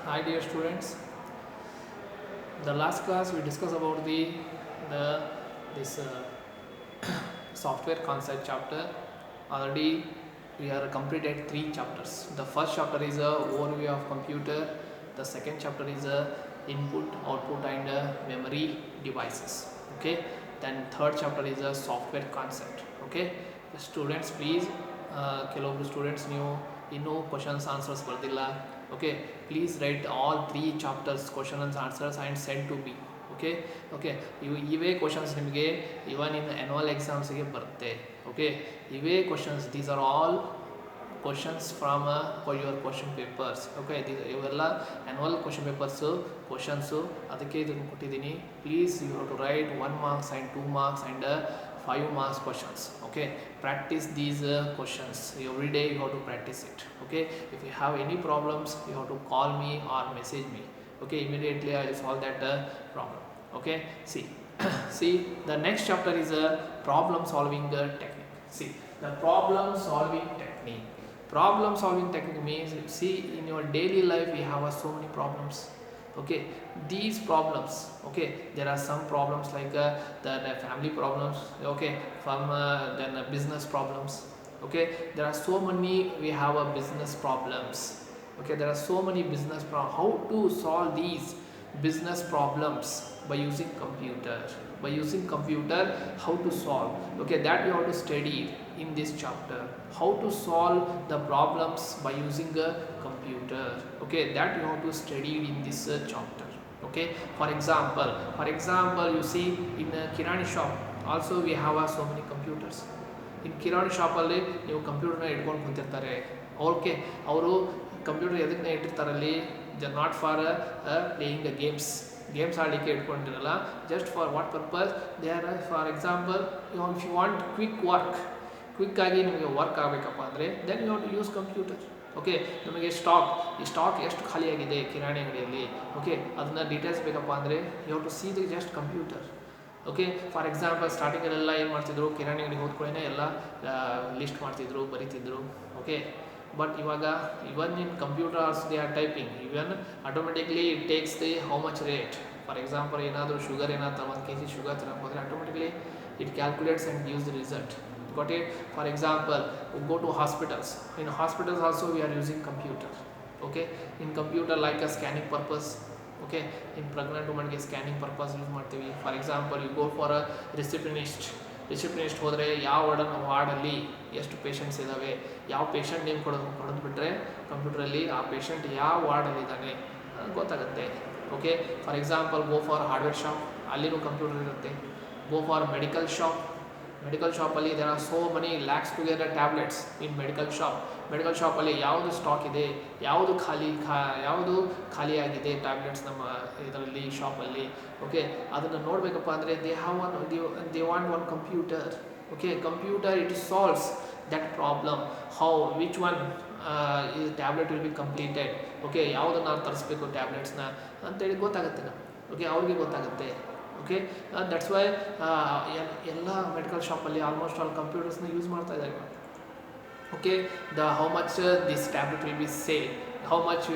Hi dear students. The last class we discussed about the this software concept chapter. Already we are completed three chapters. The first chapter is a overview of computer. The second chapter is a input, output and memory devices. Okay. Then third chapter is a software concept. Okay. The students please ಕೆಲವೊಬ್ರು students ನೀವು ಇನ್ನೂ questions answers ಬರ್ದಿಲ್ಲ. Okay, please write all three chapters question and answers and send to B. Okay okay, ಇವೇ questions ನಿಮಗೆ even in annual ಎಕ್ಸಾಮ್ಸ್ಗೆ ಬರುತ್ತೆ. Okay, ಇವೇ questions, these are all questions from for your question papers. Okay, ಇವೆಲ್ಲ annual question papers questions, ಅದಕ್ಕೆ ಇದನ್ನು ಕೊಟ್ಟಿದ್ದೀನಿ. Please you have to write 1 marks and 2 marks and 5 marks questions. Okay, practice these questions every day. You have to practice it. Okay, if you have any problems you have to call me or message me. Okay, immediately I will solve that problem. Okay, see see the next chapter is a problem solving technique. See, the problem solving technique. Problem solving technique means, see, in your daily life we have so many problems. Okay, these problems, okay, there are some problems like the family problems, okay, from then business problems. Okay, there are so many, we have a business problems. Okay, there are so many business problems. How to solve these business problems? By using computer. By using computer, how to solve? Okay, that you have to study in this chapter. How to solve the problems by using a computer. Okay, that you have to study in this chapter. Okay, for example you see in a kirani shop also we have so many computers. In kirani shop alli ನೀವು ಕಂಪ್ಯೂಟರ್ನ ಇಟ್ಕೊಂಡು ಕುಂತಿರ್ತಾರೆ. Okay, ಅವರು computer ಎದಕ್ಕೆ ಇಟ್ಟಿರ್ತಾರಲ್ಲಿ, not for playing the games ಆಡಲಿಕ್ಕೆ ಇಟ್ಕೊಂಡಿರಲ್ಲ. Just for what purpose they are, for example if you want ಕ್ವಿಕ್ಕಾಗಿ ನಿಮಗೆ work ಆಗಬೇಕಪ್ಪ ಅಂದರೆ then you have to use computer. Okay, ನಮಗೆ ಈ ಸ್ಟಾಕ್ ಎಷ್ಟು ಖಾಲಿಯಾಗಿದೆ ಕಿರಾಣಿ ಅಂಗಡಿಯಲ್ಲಿ, ಓಕೆ, ಅದನ್ನ ಡೀಟೇಲ್ಸ್ ಬೇಕಪ್ಪ ಅಂದರೆ you have to see the just computer. Okay, for example ಸ್ಟಾರ್ಟಿಂಗಲ್ಲೆಲ್ಲ ಏನು ಮಾಡ್ತಿದ್ರು, ಕಿರಾಣಿ ಅಂಗಡಿ ಹೋದ್ಕೊಳ್ಳೇ ಎಲ್ಲ ಲಿಸ್ಟ್ ಮಾಡ್ತಿದ್ರು, ಬರೀತಿದ್ರು. ಓಕೆ, ಬಟ್ ಇವಾಗ even in computers they are typing, even automatically it takes the how much rate. For example ಏನಾದರೂ ಶುಗರ್ ಏನಾದ್ರು 1 kg ಶುಗರ್ ತರಕ್ಕೆ ಹೋದರೆ automatically it calculates and gives the result. Got it? For example, we go to hospitals. In hospitals also we are using computer. Okay, in computer like a scanning purpose. Okay, in pregnant woman ಗೆ scanning purpose use ಮಾಡ್ತೀವಿ. For example you go for a receptionist ಹೋದರೆ ಯಾವ ವಾರ್ಡಲ್ಲಿ ಎಷ್ಟು patients ಇದ್ದಾವೆ, ಯಾವ patient name ಕೊಡೋದು ಬಿಟ್ಟರೆ ಕಂಪ್ಯೂಟರಲ್ಲಿ ಆ ಪೇಷಂಟ್ ಯಾವ ವಾರ್ಡಲ್ಲಿ ಇದ್ದಾನೆ ಗೊತ್ತಾಗುತ್ತೆ. Okay, for example go for hardware shop, ಅಲ್ಲಿನೂ ಕಂಪ್ಯೂಟರ್ ಇರುತ್ತೆ. ಗೋ ಫಾರ್ ಮೆಡಿಕಲ್ ಶಾಪಲ್ಲಿ there are so many lakhs together tablets in medical ಶಾಪಲ್ಲಿ ಯಾವುದು ಸ್ಟಾಕ್ ಇದೆ, ಯಾವುದು ಖಾಲಿಯಾಗಿದೆ ಟ್ಯಾಬ್ಲೆಟ್ಸ್ ನಮ್ಮ ಇದರಲ್ಲಿ ಶಾಪಲ್ಲಿ. ಓಕೆ, ಅದನ್ನು ನೋಡಬೇಕಪ್ಪ ಅಂದರೆ they want one computer. Okay, computer it solves that problem. Which one tablet will be completed. Okay, ಯಾವುದನ್ನು ನಾನು ತರಿಸ್ಬೇಕು ಟ್ಯಾಬ್ಲೆಟ್ಸ್ನ ಅಂತೇಳಿ ಗೊತ್ತಾಗುತ್ತೆ ನಮ್ಗೆ. ಓಕೆ, ಅವ್ರಿಗೆ ಗೊತ್ತಾಗುತ್ತೆ. ಓಕೆ, ದಟ್ಸ್ ವೈ ಎಲ್ಲ ಮೆಡಿಕಲ್ ಶಾಪಲ್ಲಿ ಆಲ್ಮೋಸ್ಟ್ ಆಲ್ ಕಂಪ್ಯೂಟರ್ಸ್ನ ಯೂಸ್ ಮಾಡ್ತಾ ಇದ್ದಾರೆ. Okay, how much this tablet will be sale, how much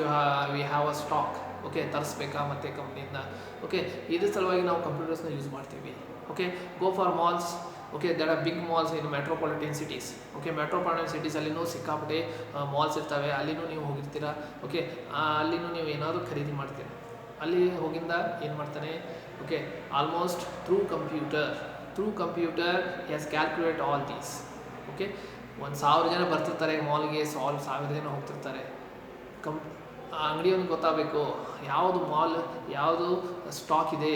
we have a stock. Okay, ತರಿಸ್ಬೇಕಾ ಮತ್ತೆ ಕಂಪ್ನಿಯಿಂದ. ಓಕೆ, ಇದ್ರ ಸಲುವಾಗಿ ನಾವು ಕಂಪ್ಯೂಟರ್ಸ್ನ ಯೂಸ್ ಮಾಡ್ತೀವಿ. Okay, go for malls. Okay, there are big malls in metropolitan cities. Okay, metropolitan ಸಿಟೀಸಲ್ಲಿನೂ ಸಿಕ್ಕಾಪಟ್ಟೆ ಮಾಲ್ಸ್ ಇರ್ತವೆ, ಅಲ್ಲಿನೂ ನೀವು ಹೋಗಿರ್ತೀರಾ. ಓಕೆ, ಅಲ್ಲಿನೂ ನೀವು ಏನಾದರೂ ಖರೀದಿ ಮಾಡ್ತೀರಾ, ಅಲ್ಲಿ ಹೋಗಿಂದ ಏನು ಮಾಡ್ತಾನೆ. Okay, almost through computer has calculate all these. Okay, 1000 ಜನ ಬರ್ತಿರ್ತಾರೆ ಮಾಲ್ಗೆ, 1000 ಜನ ಹೋಗ್ತಿರ್ತಾರೆ. ಅಂಗಡಿಯವ್ನಿಗೆ ಗೊತ್ತಾಗಬೇಕು ಯಾವುದು ಮಾಲ್, ಯಾವುದು ಸ್ಟಾಕ್ ಇದೆ,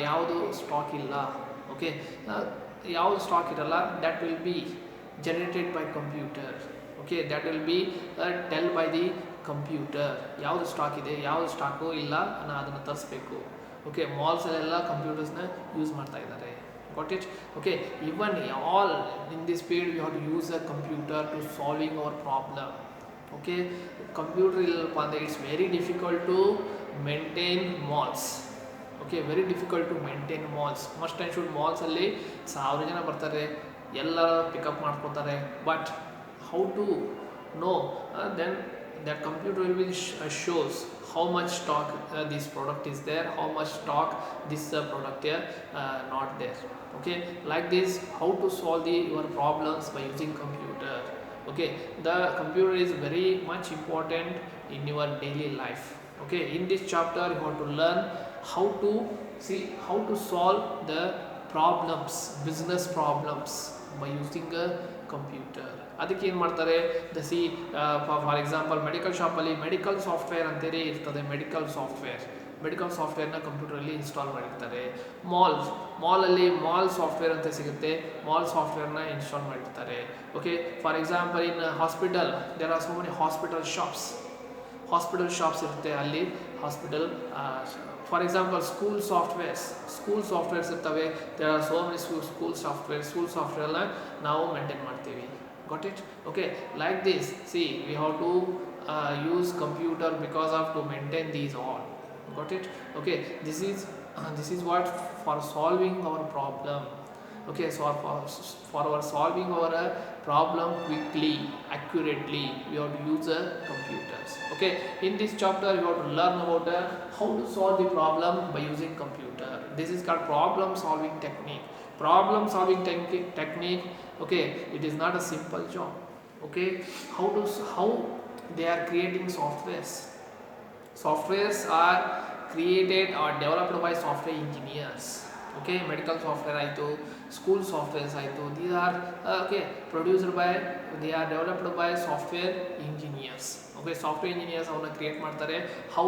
ಯಾವುದು ಸ್ಟಾಕ್ ಇಲ್ಲ. ಓಕೆ, ಯಾವುದು ಸ್ಟಾಕ್ ಇರಲ್ಲ that will be generated by computer. Okay, that will be tell by the computer. ಯಾವುದು ಸ್ಟಾಕ್ ಇದೆ, ಯಾವುದು ಸ್ಟಾಕು ಇಲ್ಲ ಅದನ್ನು ತರಿಸ್ಬೇಕು. ಓಕೆ, ಮಾಲ್ಸಲ್ಲೆಲ್ಲ ಕಂಪ್ಯೂಟರ್ಸ್ನ ಯೂಸ್ ಮಾಡ್ತಾ ಇದ್ದಾರೆ. Got it? Okay, even all in this period we have to use a computer to solving our problem. Okay, computer ಇಲ್ಲಪ್ಪ ಅಂದರೆ it's very difficult to maintain malls. Okay, very difficult to maintain malls. Must and should ಮಾಲ್ಸಲ್ಲಿ 1000 ಜನ ಬರ್ತಾರೆ, ಎಲ್ಲ pickup ಮಾಡ್ಕೊತಾರೆ. But how to know then that computer will shows how much stock this product is there, how much stock this product here not there. Okay, like this, how to solve your problems by using computer. Okay, the computer is very much important in your daily life. Okay, in this chapter you have to learn how to how to solve the problems, business problems by using a computer. ಅದಕ್ಕೆ ಏನು ಮಾಡ್ತಾರೆ, the C for example medical ಶಾಪಲ್ಲಿ medical software ಅಂತೇಳಿ ಇರ್ತದೆ. Medical ಸಾಫ್ಟ್ವೇರ್ನ ಕಂಪ್ಯೂಟರಲ್ಲಿ install ಮಾಡಿರ್ತಾರೆ. ಮಾಲಲ್ಲಿ mall software ಅಂತ ಸಿಗುತ್ತೆ, ಮಾಲ್ ಸಾಫ್ಟ್ವೇರ್ನ ಇನ್ಸ್ಟಾಲ್ ಮಾಡಿರ್ತಾರೆ. Okay, for example in hospital there are so many hospital shops ಇರುತ್ತೆ, ಅಲ್ಲಿ hospital. For example school softwares ಇರ್ತವೆ, there are so many school ಸಾಫ್ಟ್ವೇರ್ನ ನಾವು ಮೇಂಟೈನ್ ಮಾಡ್ತೀವಿ. Got it? Okay, like this, see, we have to use computer because of to maintain these all. Got it? Okay, this is what for solving our problem. Okay, so for our solving our problem quickly, accurately, we have to use computers. Okay, in this chapter you have to learn about how to solve the problem by using computer. This is called problem solving technique. Okay, it is not a simple job. Okay, how they are creating softwares are created or developed by software engineers. Okay, medical software aitu, school softwares aitu, these are they are developed by software engineers. Okay, software engineers avana create ಮಾಡ್ತಾರೆ. how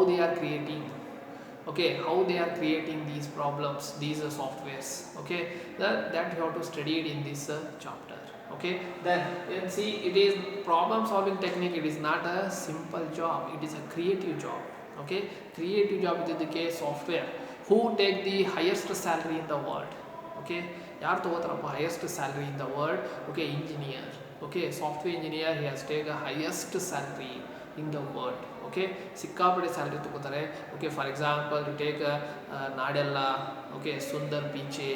they are creating these problems, these softwares. Okay, that you have to study it in this chapter. Okay, then see, it is problem solving technique. It is not a simple job, it is a creative job. Okay, creative job is the case software. Who take the highest salary in the world? Okay, yaar ತಗೋತಾರಪ್ಪ highest salary in the world? Okay, engineer. Okay, software engineer, he has take a highest salary in the world. Okay, ಸಿಕ್ಕಾಪಟ್ಟೆ salary ತಗೋತಾರೆ. Okay, for example you take Nadella, okay, Sundar Pichai.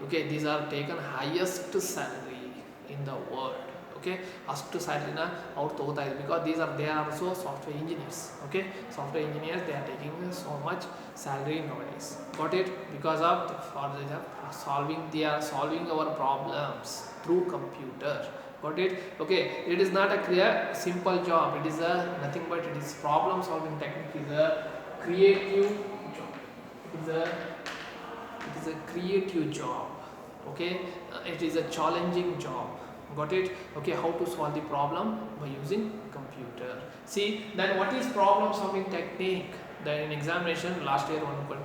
Okay, these are taken highest salary in the world. Okay, ಅಷ್ಟು ಸ್ಯಾಲ್ರಿನ ಅವ್ರು ತಗೋತಾ ಇದ್ರು because they are also software engineers. Okay, software engineers, they are taking so much salary nowadays. Got it? Because of they are solving our problems through computer. Got it? Okay, it is not a simple job. It is nothing but it is problem solving technique. Is a creative job. It is a creative job. Okay, it is a challenging job. Got it? Okay, how to solve the problem by using computer. See, then what is problem solving technique? Then in examination last year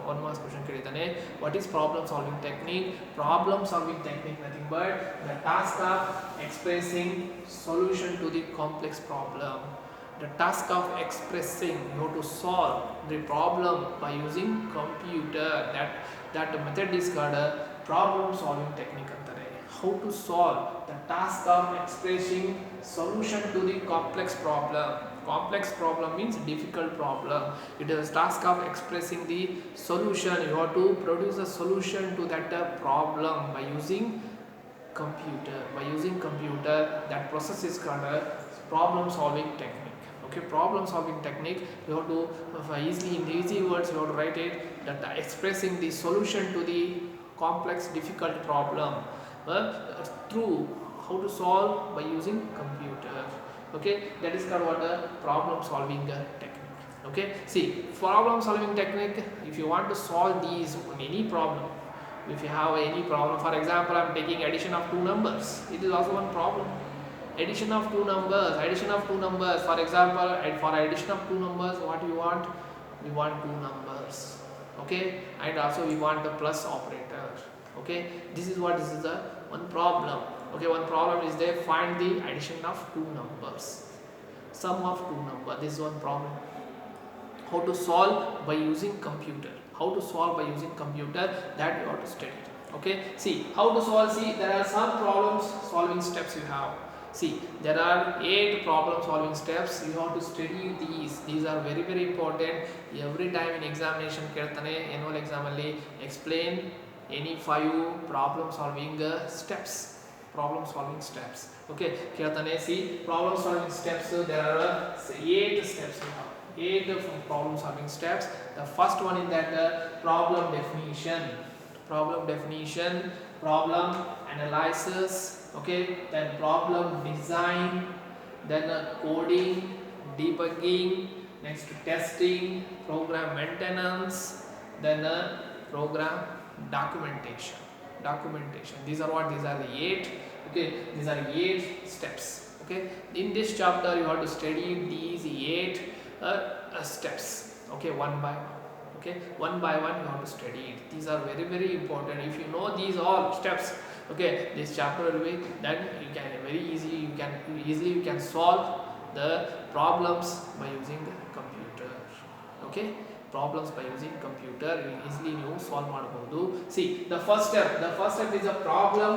one marks question ಕೇಳಿದಾನೆ. What is problem solving technique? Problem solving technique nothing but the task of expressing solution to the complex problem. The task of expressing, you have to solve the problem by using computer. That method is called a problem solving technique ಅಂತಾರೆ. How to solve the task of expressing solution to the complex problem. Complex problem means difficult problem. It is a task of expressing the solution. You have to produce a solution to that problem by using computer. That process is called a problem solving technique. Okay, problem solving technique, you have to in easy words you have to write it, that expressing the solution to the complex difficult problem through how to solve by using computer. Okay, that is called what a problem solving technique. Okay, see, problem solving technique, if you want to solve these any problem, if you have any problem, for example, I am taking addition of two numbers, it is also one problem. Addition of two numbers, for example, for addition of two numbers, what we want two numbers. Okay, and also we want the plus operator. Okay, this is the one problem. Okay, one problem is there, find the addition of two numbers, sum of two numbers. This is one problem. How to solve by using computer? That you have to study. Okay, see, how to solve? See, there are some problems solving steps you have. See, there are 8 problem solving steps. You have to study these are very very important. Every time in examination ಕೇಳ್ತಾನೆ, annual exam ಅಲ್ಲಿ explain any 5 problem solving steps. Okay, ಕೇಳ್ತಾನೆ. See, problem solving steps, there are 8 steps you have. 8 problem solving steps. The first one is that problem definition, problem analysis, okay, then problem design, then coding, debugging, next testing, program maintenance, then program documentation. These are what? These are the 8. Okay, these are 8 steps. Okay, in this chapter you have to study these 8 steps. Okay, one by one. Okay, one by one you have to study it. These are very, very important. If you know these all steps, okay, this chapter will be, then you can very easy, you can solve the problems by using computer. Okay, problems by using computer you easily ನೀವು solve ಮಾಡಬಹುದು. See, the first step is a problem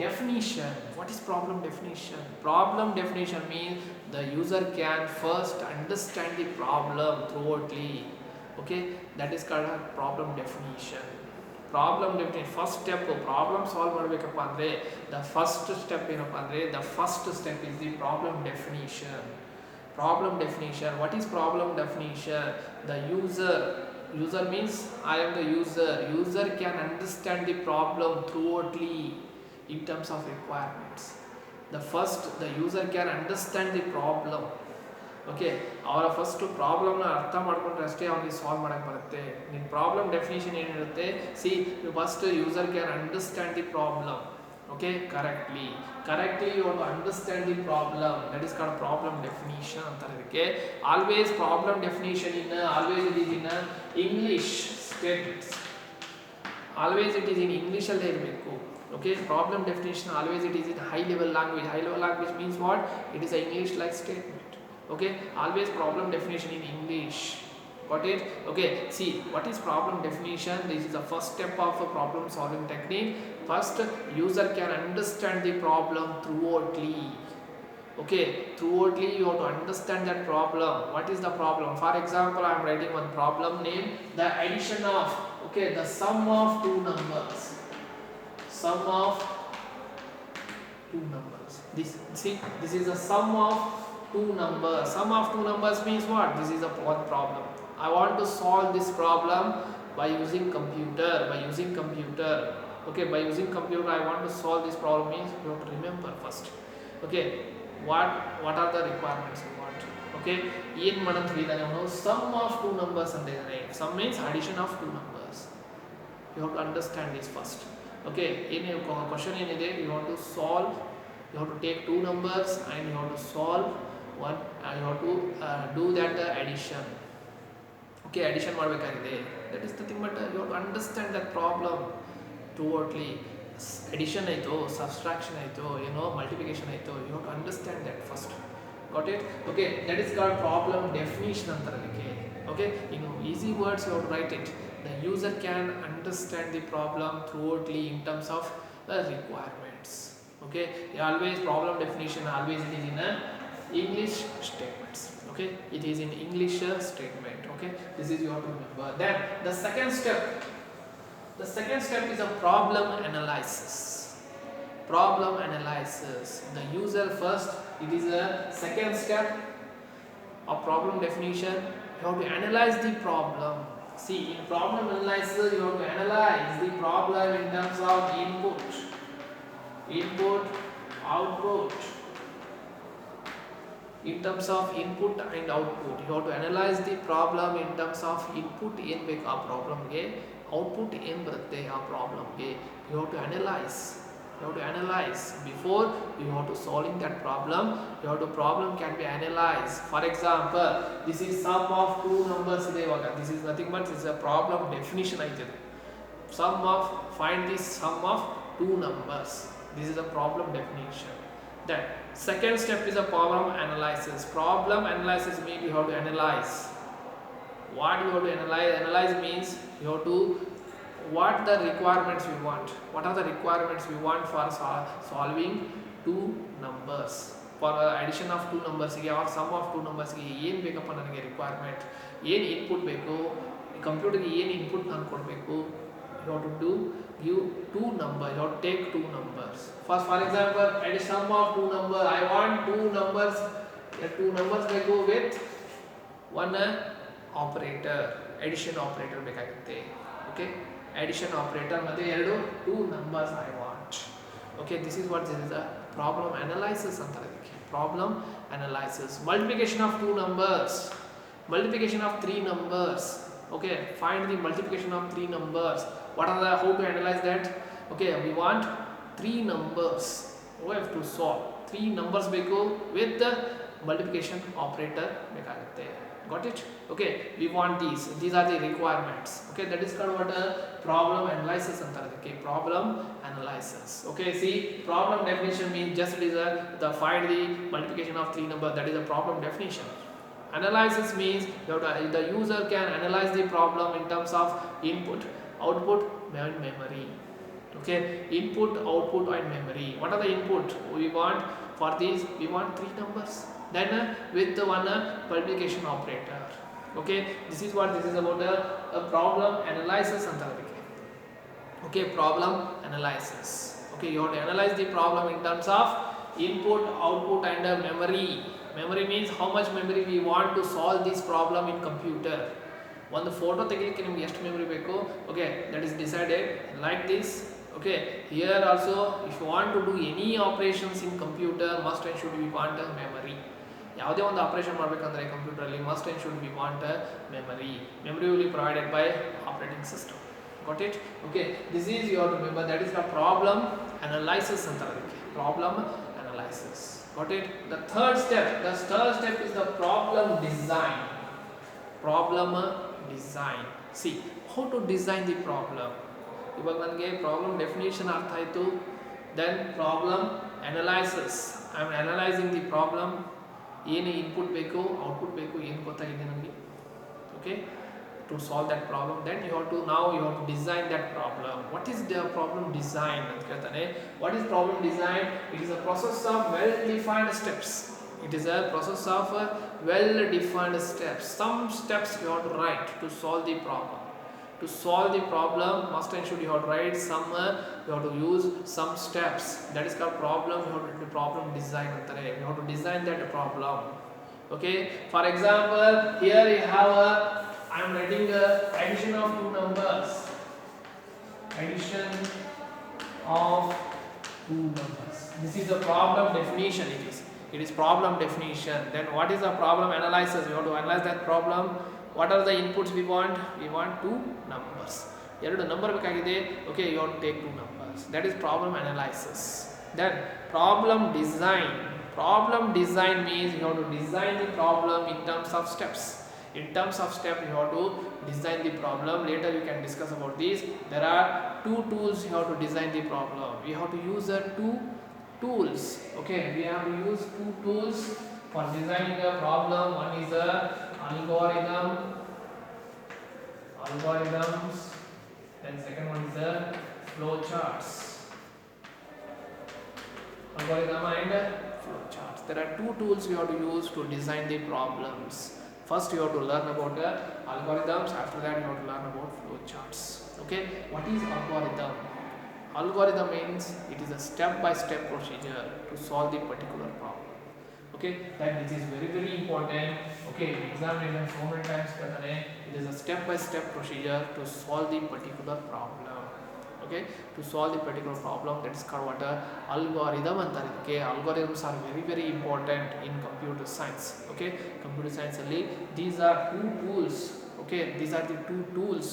definition. What is problem definition? Problem definition means the user can first understand the problem thoroughly. Okay, that is called a problem definition. First step problem solve ಮಾಡಬೇಕಪ್ಪ ಅಂದ್ರೆ the first step ಏನಪ್ಪ ಅಂದ್ರೆ the first step is the problem definition. What is problem definition? The user means I am the user can understand the problem thoroughly in terms of requirements. The user can understand the problem. Okay, ಅವರ first ಪ್ರಾಬ್ಲಮ್ನ ಅರ್ಥ ಮಾಡ್ಕೊಂಡ್ರೆ ಅಷ್ಟೇ ಅವನಿಗೆ solve ಮಾಡೋಕ್ಕೆ ಬರುತ್ತೆ. ನಿಮ್ಮ problem definition ಏನಿರುತ್ತೆ, see first user can understand the problem. Okay, correctly you want to understand the problem, that is called problem definition ಅಂತಾರೆ ಇದಕ್ಕೆ. Always problem definition always it is in English statements, always it is in ಇಂಗ್ಲೀಷಲ್ಲೇ ಇರಬೇಕು. Okay, problem definition always it is in high level language means what? It is an English like statement. Okay, always problem definition in English. Got it? Okay, see what is problem definition? This is the first step of a problem solving technique. First, user can understand the problem thoroughly. Okay, thoroughly you have to understand that problem. What is the problem? For example, I am writing one problem name, the addition of, okay, the sum of two numbers. This is the sum of two numbers. Sum of two numbers means what? This is a one problem. I want to solve this problem by using computer. Okay, by using computer I want to solve this problem means you have to remember first. Okay, what are the requirements you want? Okay, ಏನು ಮಾಡಂತ ಹೇಳಿದಾನೆ ಅವನು, sum of two numbers ಅಂತ ಇದ್ದಾನೆ. Sum means addition of two numbers. You have to understand this first. Okay, in a question ಏನಿದೆ, you have to take two numbers and you have to solve one, you have to do that addition. Okay, addition ಮಾಡಬೇಕಾಗಿದೆ. That is nothing but you have to understand that problem thoroughly. Addition ಆಯಿತು, subtraction ಆಯಿತು, multiplication ಆಯಿತು, you have to understand that first. Got it? Okay, that is called problem definition ಅಂತಾರೆ ಅದಕ್ಕೆ. Okay, in easy words you have to write it. The user can understand the problem thoroughly in terms of the requirements. Okay, always problem definition always it is in English statements. Okay, it is in English statement. Okay, this is you have to remember. Then the second step is a problem analysis. The user first, it is a second step of problem definition. You have to analyze the problem. See, in problem analysis you have to analyze the problem in terms of input, output. In terms of input and output, you have to analyze the problem in terms of input ಏನು ಬೇಕು ಆ ಪ್ರಾಬ್ಲಮ್ಗೆ, output ಏನು ಬರುತ್ತೆ ಆ ಪ್ರಾಬ್ಲಮ್ಗೆ. You have to analyze. Before you have to solving that problem. Problem can be analyzed. For example, this is sum of two numbers ಇದೆ ಇವಾಗ. This is nothing but this is a problem definition ಆಯ್ತಿದೆ. Find the sum of two numbers. This is a problem definition. Then second step is a problem analysis. Problem analysis means you have to analyze. What you have to analyze? Analyze means you have to what the requirements we want. What are the requirements we want for solving two numbers? For addition of two numbers ಗೆ or sum of two numbers ಗೆ ಏನು ಬೇಕಪ್ಪ ನನಗೆ requirement, ಏನು input ಬೇಕು, ಕಂಪ್ಯೂಟರ್ಗೆ ಏನು input ನಾನು ಕೊಡಬೇಕು. You have to give two numbers. You have to take two numbers. For example, addition of two numbers. I want two numbers ಬೇಕು with one operator, addition operator ಬೇಕಾಗುತ್ತೆ. Okay, addition operator ಮತ್ತೆ ಎರಡು two numbers I want. Okay, this is what this is a problem analysis ಅಂತಾರೆ ಇದಕ್ಕೆ. Problem analysis. Multiplication of two numbers, multiplication of three numbers. Okay, find the multiplication of three numbers. What are the, how to analyze that? Okay, we want three numbers. We have to solve three numbers ಬೇಕು with the multiplication operator ಬೇಕಾಗುತ್ತೆ. Got it? Okay, we want these are the requirements. Okay, that is called what a problem analysis ಅಂತಾರೆ ಇದಕ್ಕೆ. Problem analysis. Okay, see, problem definition means just it is the find the multiplication of three number, that is a problem definition. Analysis means the user can analyze the problem in terms of input, output and memory. Okay, input, output and memory. What are the input we want for these? We want three numbers, then with the one multiplication operator. Okay, this is what this is about a problem analysis antarike. Okay, problem analysis. Okay, you have to analyze the problem in terms of input, output and memory. Memory means how much memory we want to solve this problem in computer. ಒಂದು photo ತೆಗಿಲಿಕ್ಕೆ ನಿಮಗೆ ಎಷ್ಟು memory ಬೇಕು? Okay, that is decided like this. Okay, here also if you want to do any operations in computer must and should we want memory. ಯಾವುದೇ ಒಂದು operation ಮಾಡಬೇಕಂದ್ರೆ ಕಂಪ್ಯೂಟರಲ್ಲಿ must and should we want memory. Memory will be provided by operating system. got it? Okay, this is you have to remember, that is the problem analysis ಅಂತಾರೆ ಅದಕ್ಕೆ. Problem analysis. Got it? The third step is the problem design. Problem design. See, how to design the problem. ಇವಾಗ ನನಗೆ problem definition ಅರ್ಥ ಆಯಿತು. Then problem analysis, I am analysing the problem. ಏನು input ಬೇಕು, output ಬೇಕು, ಏನು ಗೊತ್ತಾಗಿದೆ ನನಗೆ. Okay, to solve that problem, then you have to design that problem. What is the problem design ಅಂತ ಹೇಳ್ತಾನೆ. What is problem design? It is a process of well defined steps. It is a process of well defined steps. Some steps you have to write to solve the problem. To solve the problem must and should you have to write some you have to use some steps. That is called problem. You have to do problem design antare. You have to design that problem. Okay, for example, here you have I am writing addition of two numbers. Addition of two numbers. This is the problem definition. It is problem definition. Then what is the problem analysis? We have to analyze that problem. What are the inputs we want? We want two numbers. ಎರಡು number ಬೇಕಾಗಿದೆ. Okay, you have to take two numbers. That is problem analysis. Then problem design. Problem design means you have to design the problem in terms of steps. In terms of step, you have to design the problem. Later you can discuss about these. There are two tools you have to design the problem. We have to use two tools. Okay, we have to use two tools for designing a problem. One is a algorithms. Then second one is the flow charts. Algorithm and flow charts. There are two tools we have to use to design the problems. First you have to learn about the algorithms, after that you have to learn about flow charts. Okay, what is algorithm? Algorithm means it is a step by step procedure to solve the particular problem. Okay, that this is very very important. Okay, examination so many times katane, it is a step by step procedure to solve the particular problem. Okay, to solve the particular problem, that is called what algorithm anತಾರೆ ಇದಕ್ಕೆ. Algorithms are very very important in computer science. Okay, computer science ಅಲ್ಲಿ these are two tools. Okay, these are the two tools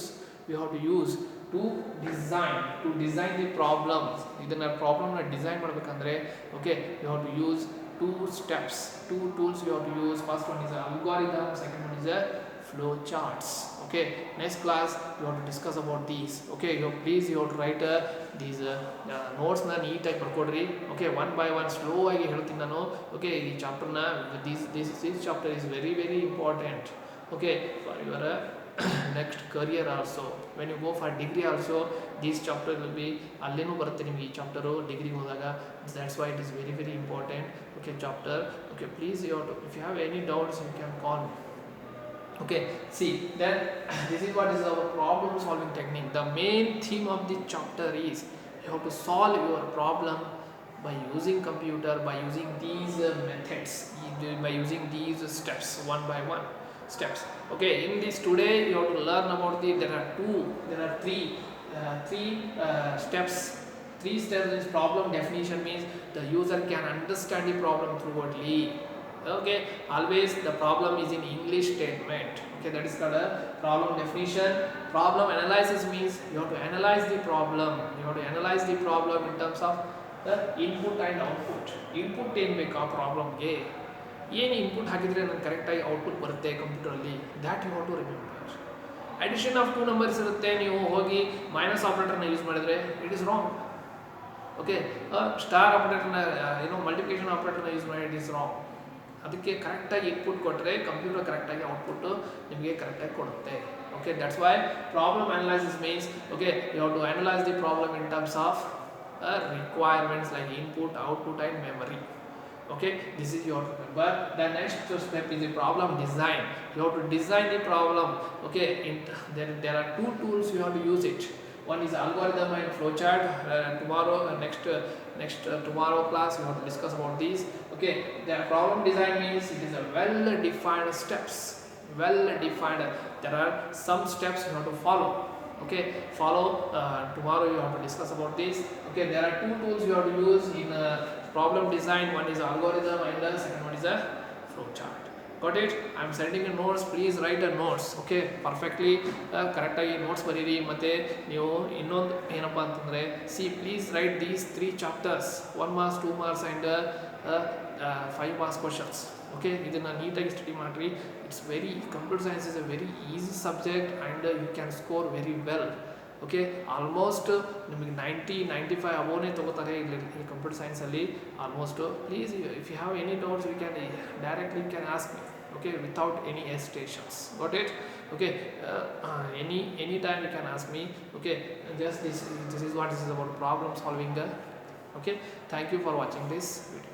we have to use to design the problems. ಇದನ್ನ problem ನ design ಮಾಡಬೇಕಂದ್ರೆ okay, you have to use two steps, two tools you have to use. First one is algorithm, second one is flow charts. Okay, next class you have to discuss about these. Okay, you have to write these notes na neat ಆಗಿ ಬರ್ಕೊಡ್ರಿ. Okay, one by one slow ಆಗಿ ಹೇಳ್ತೀನಿ ನಾನು. Okay, ಈ chapter ನ this chapter is very very important. Okay, for your next career also, when you go for degree also, this chapter will be ಅಲ್ಲೇನೂ ಬರುತ್ತೆ ನಿಮಗೆ ಈ chapter degree ಹೋದಾಗ. That's why it is very very important. Okay, chapter. Okay, please if you have any doubts you can call me. Okay, see, then this is what is our problem solving technique. The main theme of the chapter is you have to solve your problem by using computer, by using these methods, by using these steps one by one. steps. Okay, in this today you have to learn about there are three steps. Three steps is problem definition means the user can understand the problem thoroughly. Okay, always the problem is in English statement. Okay, that is called a problem definition. Problem analysis means you have to analyze the problem. You have to analyze the problem in terms of the input and output. Input ಏನು ಬೇಕು ಆ ಪ್ರಾಬ್ಲಮ್ಗೆ, ಏನು input ಹಾಕಿದರೆ ನನಗೆ ಕರೆಕ್ಟಾಗಿ output ಬರುತ್ತೆ ಕಂಪ್ಯೂಟರಲ್ಲಿ, that you have to remember. Addition of 2 numbers ಇರುತ್ತೆ, ನೀವು ಹೋಗಿ ಮೈನಸ್ ಆಪರೇಟರ್ನ ಯೂಸ್ ಮಾಡಿದರೆ it is wrong. Okay, star ಆಪರೇಟರ್ನ ಮಲ್ಟಿಪ್ಲಿಕೇಶನ್ ಆಪರೇಟರ್ನ ಯೂಸ್ ಮಾಡಿ ಇಟ್ ಇಸ್ ರಾಂಗ್. ಅದಕ್ಕೆ ಕರೆಕ್ಟಾಗಿ ಇನ್ಪುಟ್ ಕೊಟ್ಟರೆ ಕಂಪ್ಯೂಟರ್ ಕರೆಕ್ಟಾಗಿ ಔಟ್ಪುಟ್ಟು ನಿಮಗೆ ಕರೆಕ್ಟಾಗಿ ಕೊಡುತ್ತೆ. Okay, that's why problem analysis means okay you have to analyse the problem in terms of requirements like input, output and memory. Okay, this is your remember. The next step is the problem design. You have to design the problem. Okay, there are two tools you have to use it. One is algorithm and flowchart. Tomorrow tomorrow class we have to discuss about these. Okay, the problem design means it is a well defined steps, there are some steps you have to follow. Okay, tomorrow you have to discuss about this. Okay, there are two tools you have to use in problem design. One is algorithm and the second one is a flowchart. Got it? I am sending a notes, please write the notes. Okay, perfectly correct ಆಗಿ notes ಬರೀರಿ. ಮತ್ತು ನೀವು ಇನ್ನೊಂದು ಏನಪ್ಪ ಅಂತಂದರೆ please write these 3 chapters, 1 marks, 2 marks and 5 marks questions. ಓಕೆ, ಇದನ್ನು ನೀಟಾಗಿ ಸ್ಟಡಿ ಮಾಡಿರಿ. It's very computer science is a very easy subject and you can score very well. Okay, almost ನಿಮಗೆ 90-95 ಅಬೋನೇ ತೊಗೋತಾರೆ ಇಲ್ಲಿ ಕಂಪ್ಯೂಟರ್ ಸೈನ್ಸಲ್ಲಿ almost. Please if you have any doubts you can directly can ask me. Okay, without any hesitations. Got it? Okay, any time you can ask me. Okay, just this is what is about problem solving. Okay, thank you for watching this video.